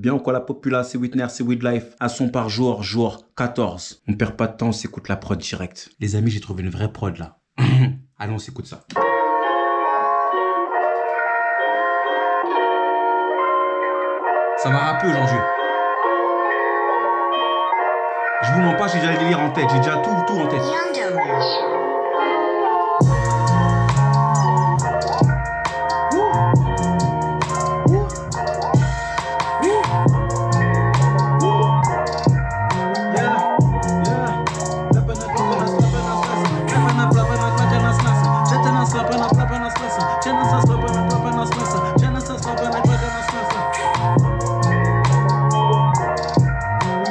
Bien ou quoi la populace, c'est Whitner, c'est With Life. Un son par jour, jour 14. On perd pas de temps, on s'écoute la prod direct. Les amis, j'ai trouvé une vraie prod là. Allez, on s'écoute ça. Ça m'a rappelé aujourd'hui. Je vous mens pas, j'ai déjà le délire en tête. J'ai déjà tout en tête.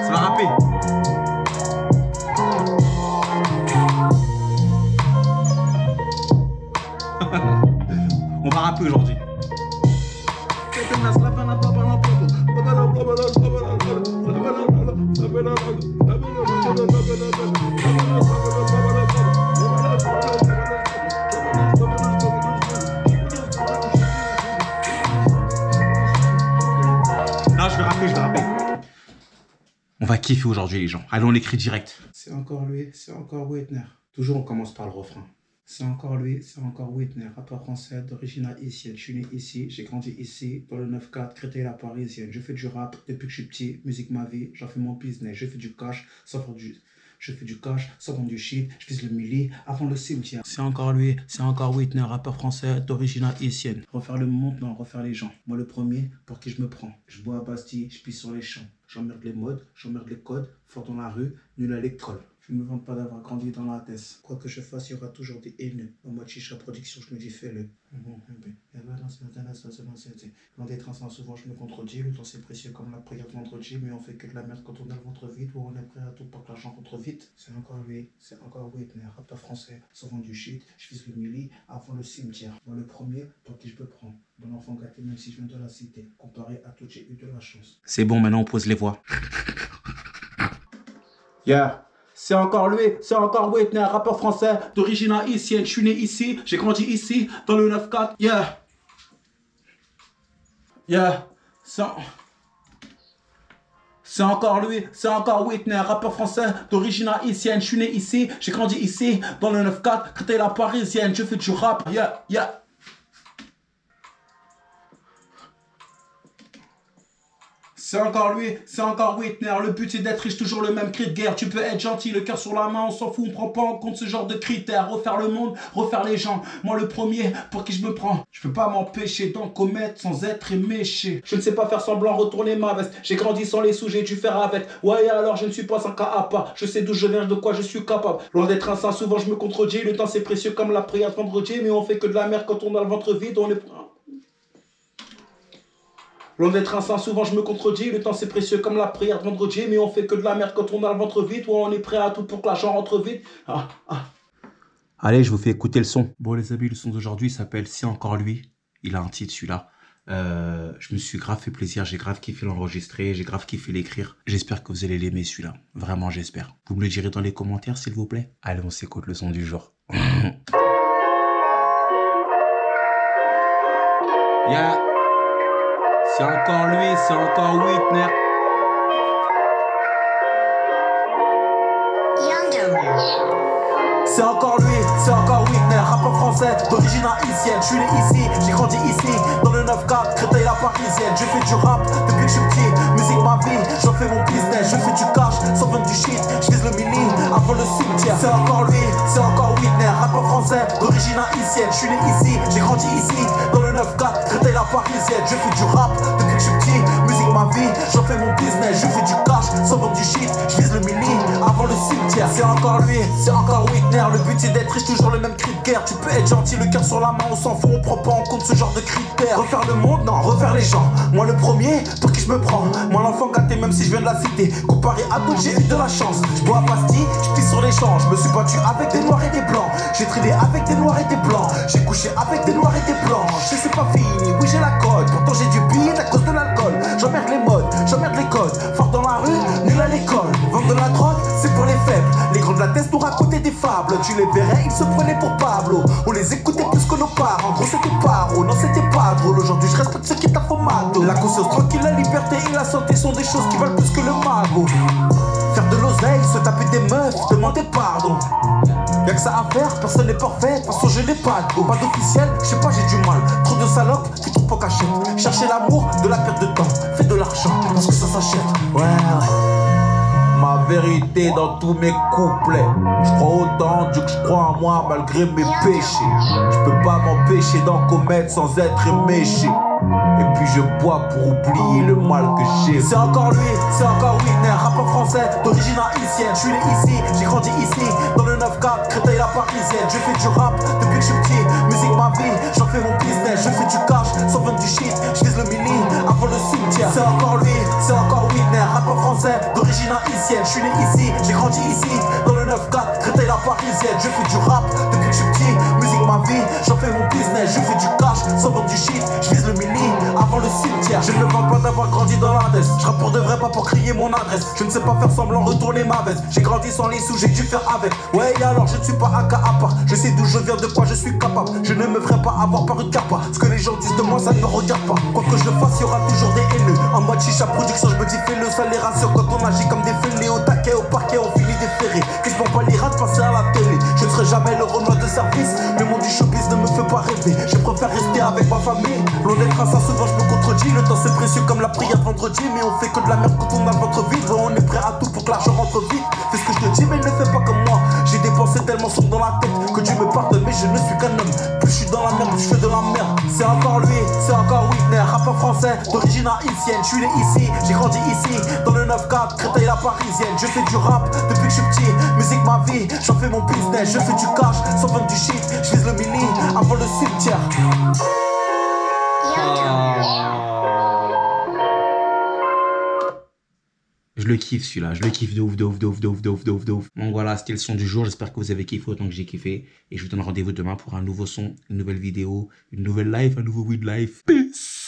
Ça va rapper. On va rapper aujourd'hui. Non, je vais rapper. On va kiffer aujourd'hui les gens. Allez, on écrit direct. C'est encore lui, c'est encore Whitner. Toujours on commence par le refrain. C'est encore lui, c'est encore Whitner, rappeur français d'origine haïtienne. Je suis né ici, j'ai grandi ici, dans le 9-4, Créteil la parisienne. Je fais du rap depuis que je suis petit, musique ma vie, j'en fais mon business. Je fais du cash, sans vendre du shit, je vise le milli avant le cimetière. C'est encore lui, c'est encore Whitner, rappeur français d'origine haïtienne. Refaire le monde, non, refaire les gens. Moi le premier, pour qui je me prends. Je bois à Bastille, je pisse sur les champs. J'emmerde les modes, j'emmerde les codes, fort dans la rue, nul à l'école. Je ne me vante pas d'avoir grandi dans la tête. Quoi que je fasse, il y aura toujours des haineux. En mode chicha production, je me dis fais-le. Dans des trains, souvent je me contredis. Le temps c'est précieux comme la prière de vendredi. Mais on fait que de la merde quand on a le ventre vide. Ou on est prêt à tout pour que l'argent rentre vite. C'est encore lui, c'est encore Whitner, rappeur français. Sans vendre du shit, je vise le milli avant le cimetière. Moi le premier, pour qui je me prends. Bon enfant gâté, même si je viens de la cité. Comparé à tout, j'ai eu de la chance. C'est bon, maintenant on pose les voix. Yeah. C'est encore lui, c'est encore Whitner, rappeur français d'origine haïtienne. Je suis né ici, j'ai grandi ici, dans le 9-4. Yeah. Yeah. C'est encore lui, c'est encore Whitner, rappeur français d'origine haïtienne. Je suis né ici, j'ai grandi ici, dans le 9-4, Créteil la parisienne. Je fais du rap, yeah, yeah. C'est encore lui, c'est encore Whitner. Le but c'est d'être riche, toujours le même cri de guerre. Tu peux être gentil, le cœur sur la main, on s'en fout, on prend pas en compte ce genre de critères. Refaire le monde, refaire les gens. Moi le premier, pour qui je me prends. Je peux pas m'empêcher d'en commettre sans être éméché. Je ne sais pas faire semblant, retourner ma veste. J'ai grandi sans les sous, j'ai dû faire avec. Ouais alors je ne suis pas un cas à part. Je sais d'où je viens, de quoi je suis capable. Loin d'être un saint, souvent je me contredis. Le temps c'est précieux comme la prière de vendredi. Mais on fait que de la merde quand on a le ventre vide, on est... Loin d'être un saint, souvent je me contredis. Le temps c'est précieux comme la prière de vendredi. Mais on fait que de la merde quand on a le ventre vide. Ou on est prêt à tout pour que l'argent rentre vite. Allez, je vous fais écouter le son. Bon les amis, le son d'aujourd'hui s'appelle C'est encore lui. Il a un titre celui-là. Je me suis grave fait plaisir, j'ai grave kiffé l'enregistrer, j'ai grave kiffé l'écrire. J'espère que vous allez l'aimer celui-là. Vraiment j'espère. Vous me le direz dans les commentaires s'il vous plaît. Allez, on s'écoute le son du jour. Yeah. C'est encore lui, c'est encore Whitner. C'est encore lui, c'est encore Whitner, rappeur français d'origine haïtienne. Je suis né ici, j'ai grandi ici, dans le 9-4, Créteil la parisienne. Je fais du rap depuis que je suis petit, musique ma vie, j'en fais mon business. Je fais du cash, sans vendre du shit, je vise le milli avant le cimetière. C'est encore lui, c'est encore Whitner, rappeur français d'origine haïtienne. Je suis né ici, j'ai grandi ici, dans le 9-4, Créteil la parisienne. Je fais du rap depuis que je suis petit, musique ma vie, j'en fais mon business. Je fais du cash, sans vendre du shit, je vise le milli avant le cimetière. C'est encore lui, c'est encore Whitner. Le but c'est d'être riche, toujours le même cri de guerre. Tu peux être gentil, le cœur sur la main, on s'en fout, on prend pas en compte ce genre de critères. Refaire le monde, non, refaire les gens. Moi le premier, pour qui je me prends. Moi l'enfant gâté, même si je viens de la cité. Comparé à d'autres, j'ai eu de la chance. Je bois à Bastille, je pisse sur les champs. Je me suis battu avec des noirs et des blancs. J'ai traîné avec des noirs et des blancs. J'ai couché avec des noirs et des blancs. Je sais c'est pas fini, oui j'ai la cote. Pourtant j'ai du bide à cause de l'alcool. J'emmerde les modes, j'emmerde les codes. Fort dans la rue, nul à l'école. Vendre de la drogue, c'est pour les faibles. Les grands de la tête nous racontaient des fables. Tu les verrais, ils se prenaient pour Pablo. On les écoutait plus que nos parents. En gros c'était paro, non c'était pas drôle. Aujourd'hui je respecte ceux qui t'affomado. La conscience tranquille, la liberté et la santé sont des choses qui valent plus que le magot. Faire de l'oseille, se taper des meufs, demander pardon. Y'a que ça à faire, personne n'est parfait, de toute façon je n'ai pas de go. Pas d'officiel, je sais pas, j'ai du mal. Trop de salopes qui trouvent pas cachette. Chercher l'amour, de la perte de temps. Fais de l'argent, parce que ça s'achète. Ouais. Ma vérité dans tous mes couplets. Je crois autant en Dieu que je crois en moi malgré mes péchés. Je peux pas m'empêcher d'en commettre sans être méché. Et puis je bois pour oublier le mal que j'ai. C'est encore lui, c'est encore Whitney, rappeur français d'origine haïtienne. Je suis né ici, j'ai grandi ici, dans le 9-4, Créteil la parisienne. Je fais du rap depuis que je suis petit, musique ma vie, j'en fais mon business. Je fais du cash, sans vendre du shit, je vise le milli avant le cimetière. C'est encore lui, c'est encore Whitney, rappeur français d'origine haïtienne. Je suis né ici, j'ai grandi ici, dans le 9-4, Créteil la parisienne. Je fais du rap depuis que je suis petit, musique ma vie, j'en fais mon business. Je fais du cash, sans vendre du shit, je vise le milli avant le cimetière. Je ne me vante pas d'avoir grandi dans l'Ardèche. Je rappe pour de vrai, pas pour crier mon adresse. Je ne sais pas faire semblant, retourner ma veste. J'ai grandi sans les sous, j'ai dû faire avec. Ouais, et alors je ne suis pas un cas à part. Je sais d'où je viens, de quoi je suis capable. Je ne me ferai pas avoir par une capa. Ce que les gens disent de moi, ça ne me regarde pas. Quoi que je fasse, il y aura toujours des haineux. En mode chicha production, je me dis fais-le. Ça les rassure quand on agit comme des fêlés. Au taquet, au parquet, on finit des ferrés. Que je prends pas les rats de passer à la télé. Je ne serai jamais le Renoir de service. Le monde du showbiz ne me fait pas rêver. Je préfère rester avec ma famille. L'on est grâce à souvent je me contredis. Le temps c'est précieux comme la prière vendredi. Mais on fait que de la merde quand on a le ventre vide. Ouais, on est prêt à tout pour que l'argent rentre vite. Fais ce que je te dis mais ne fais pas comme moi. J'ai dépensé tellement sombre dans la tête que Dieu me pardonne mais je ne suis qu'un homme. Plus je suis dans la merde, plus je fais de la merde. C'est encore lui, c'est encore Whitney, rappeur français d'origine haïtienne. Je suis né ici, j'ai grandi ici, dans le 9-4, Créteil la parisienne. Je fais du rap depuis que je suis petit, musique ma vie, j'en fais mon business. Je fais du cash, sans vendre du shit, je vise le milli avant le cimetière. Je le kiffe celui-là, je le kiffe de ouf, de ouf, de ouf, de ouf, de ouf, de ouf, de ouf. Donc voilà, c'était le son du jour, j'espère que vous avez kiffé autant que j'ai kiffé. Et je vous donne rendez-vous demain pour un nouveau son, une nouvelle vidéo, une nouvelle live, un nouveau Weed Life. Peace.